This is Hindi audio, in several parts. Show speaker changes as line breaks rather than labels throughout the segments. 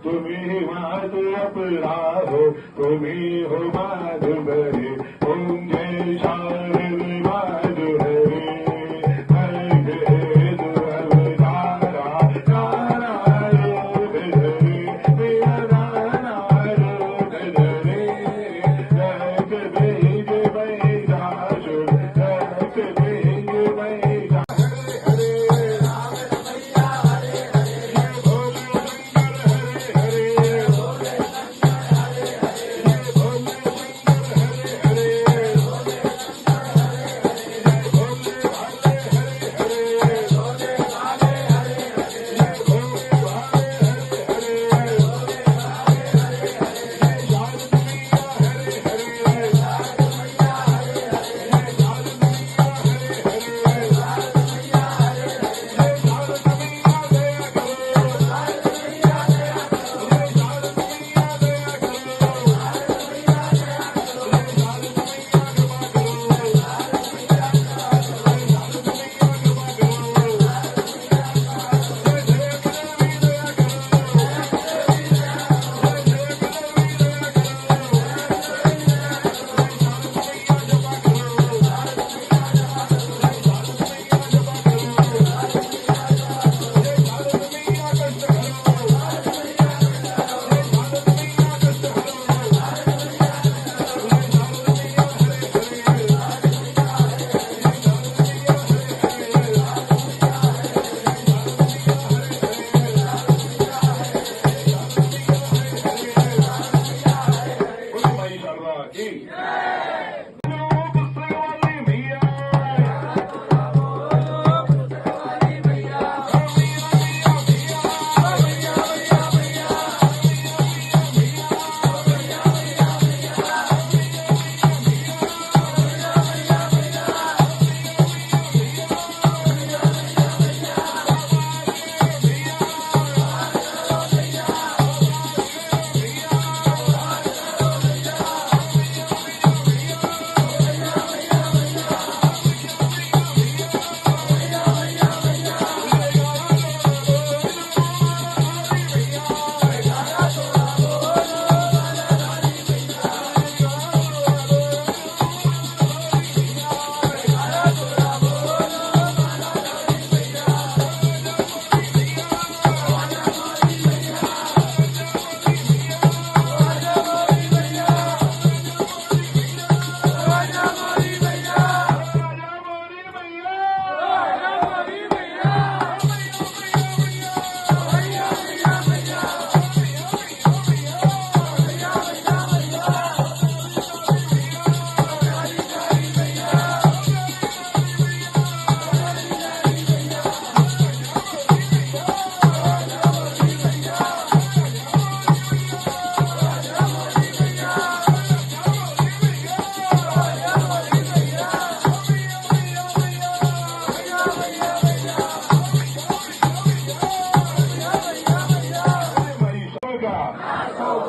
तुम्ही मात अपरा हो, तुम्ही हो माधुरी, ओम जय शारद माधुरी, हरे दुर्वतारा नारा रूप धरे, मेरा नाना रूप धरे, रख भेज महिषासुर, रख भेज महिषासुर।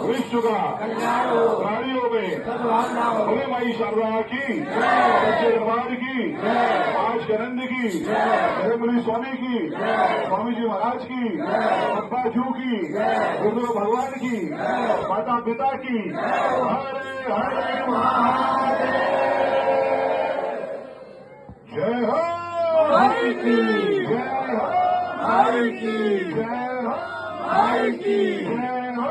विश्व का प्राणियों में भोले माई शारदा की, सच्चे दरबार की, आज गनंद की, धर्मली स्वामी की, स्वामी जी महाराज की, अब्बा जू की, गुरु भगवान की, माता पिता की, हरे हरे महादेव। जय हो
माई की,
जय हो
माई की,
जय हो
माई की,
जय हो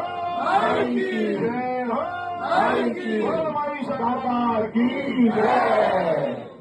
माई की,
जय हो
माई की।
माई सरकार की जय।